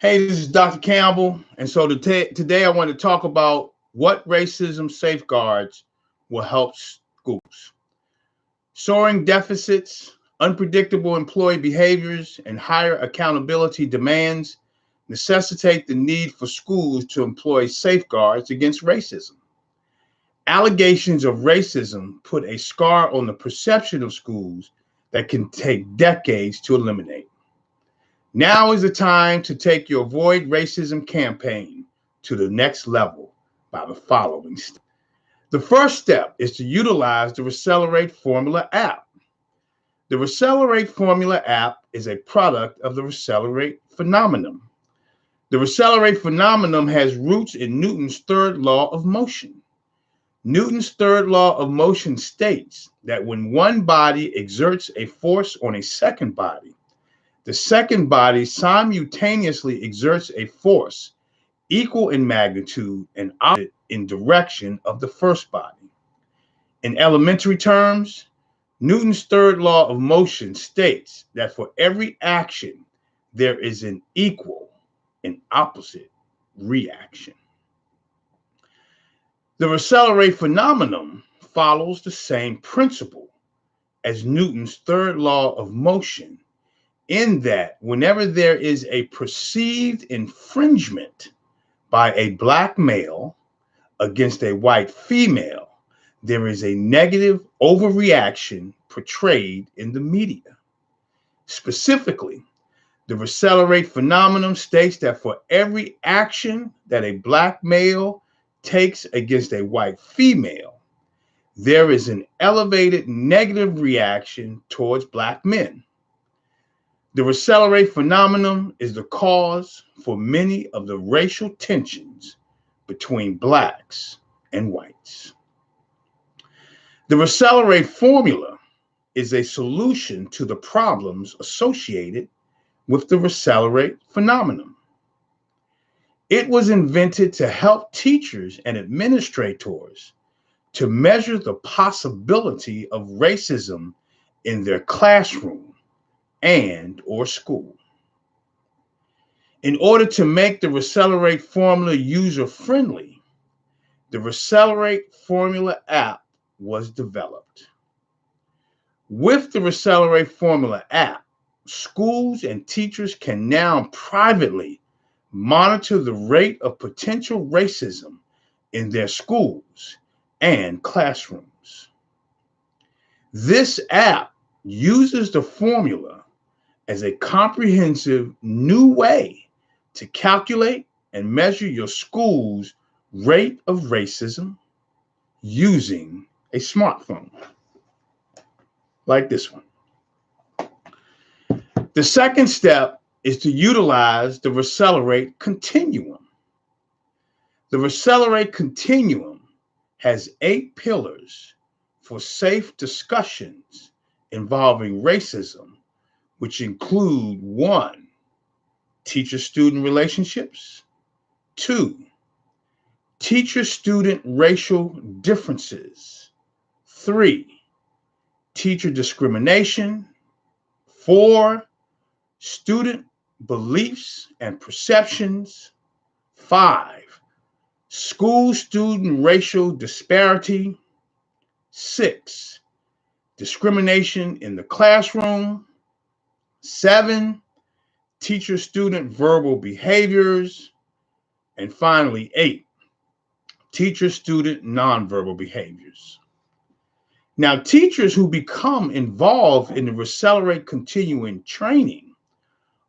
Hey, this is Dr. Campbell. And so today I want to talk about what racism safeguards will help schools. Soaring deficits, unpredictable employee behaviors, and higher accountability demands necessitate the need for schools to employ safeguards against racism. Allegations of racism put a scar on the perception of schools that can take decades to eliminate. Now is the time to take your Avoid Racism campaign to the next level by the following steps. The first step is to utilize the Reseller Formula app. The Reseller Formula app is a product of the Reseller phenomenon. The Reseller phenomenon has roots in Newton's third law of motion. Newton's third law of motion states that when one body exerts a force on a second body, the second body simultaneously exerts a force equal in magnitude and opposite in direction of the first body. In elementary terms, Newton's third law of motion states that for every action, there is an equal and opposite reaction. The Reseller phenomenon follows the same principle as Newton's third law of motion, in that whenever there is a perceived infringement by a black male against a white female, there is a negative overreaction portrayed in the media. Specifically, the Reseller phenomenon states that for every action that a black male takes against a white female, there is an elevated negative reaction towards black men. The Reseller phenomenon is the cause for many of the racial tensions between blacks and whites. The Reseller formula is a solution to the problems associated with the Reseller phenomenon. It was invented to help teachers and administrators to measure the possibility of racism in their classroom and or school. In order to make the Reseller formula user-friendly, the Reseller formula app was developed. With the Reseller formula app, schools and teachers can now privately monitor the rate of potential racism in their schools and classrooms. This app uses the formula as a comprehensive new way to calculate and measure your school's rate of racism using a smartphone, like this one. The second step is to utilize the Reseller Continuum. The Reseller Continuum has 8 pillars for safe discussions involving racism, which include 1, teacher-student relationships, 2, teacher-student racial differences, 3, teacher discrimination, 4, student beliefs and perceptions, 5, school-student racial disparity, 6, discrimination in the classroom, 7, teacher-student verbal behaviors, and finally 8, teacher-student nonverbal behaviors. Now, teachers who become involved in the Reseller Continuum training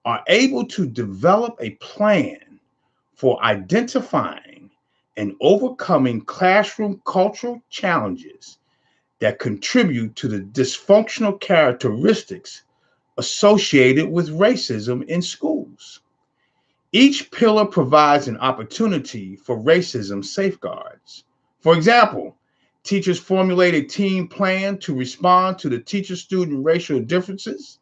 are able to develop a plan for identifying and overcoming classroom cultural challenges that contribute to the dysfunctional characteristics associated with racism in schools. Each pillar provides an opportunity for racism safeguards. For example, teachers formulate a team plan to respond to the teacher-student racial differences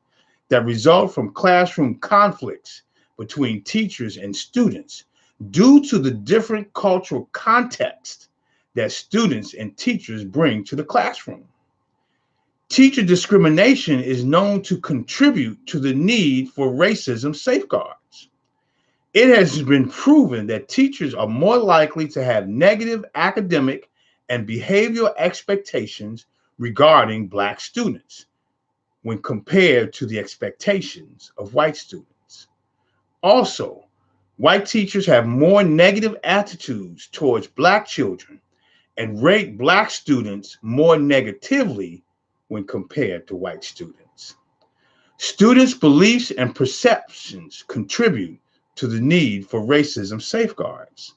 that result from classroom conflicts between teachers and students due to the different cultural context that students and teachers bring to the classroom. Teacher discrimination is known to contribute to the need for racism safeguards. It has been proven that teachers are more likely to have negative academic and behavioral expectations regarding Black students when compared to the expectations of white students. Also, white teachers have more negative attitudes towards Black children and rate Black students more negatively when compared to white students. Students' beliefs and perceptions contribute to the need for racism safeguards.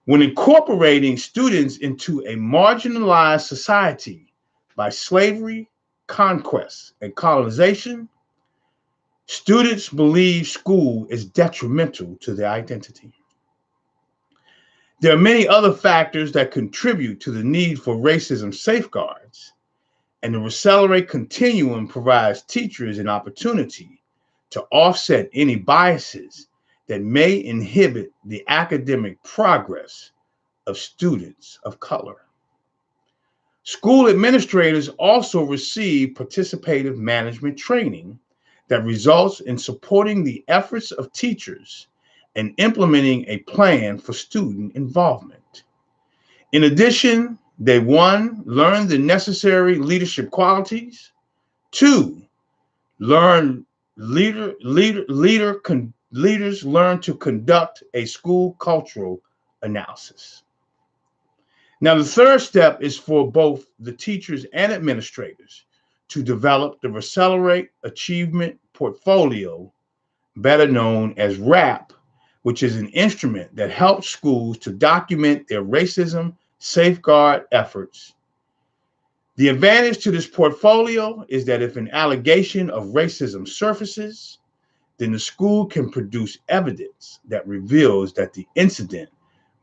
When incorporating students into a marginalized society by slavery, conquest, and colonization, students believe school is detrimental to their identity. There are many other factors that contribute to the need for racism safeguards, and the Reseller Continuum provides teachers an opportunity to offset any biases that may inhibit the academic progress of students of color. School administrators also receive participative management training that results in supporting the efforts of teachers and implementing a plan for student involvement. In addition, they 1, learn the necessary leadership qualities, 2, learn leaders learn to conduct a school cultural analysis. Now, the third step is for both the teachers and administrators to develop the Reseller Achievement Portfolio, better known as RAP, which is an instrument that helps schools to document their racism safeguard efforts. The advantage to this portfolio is that if an allegation of racism surfaces, then the school can produce evidence that reveals that the incident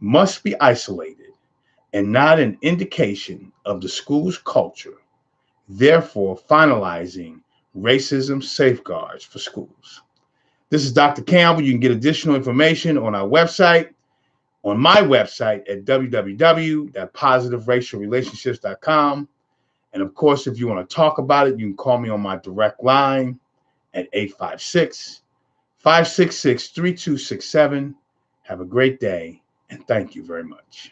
must be isolated and not an indication of the school's culture, therefore finalizing racism safeguards for schools. This is Dr. Campbell. You can get additional information on our website, on my website at www.positiveracialrelationships.com. And of course, if you want to talk about it, you can call me on my direct line at 856-566-3267. Have a great day, and thank you very much.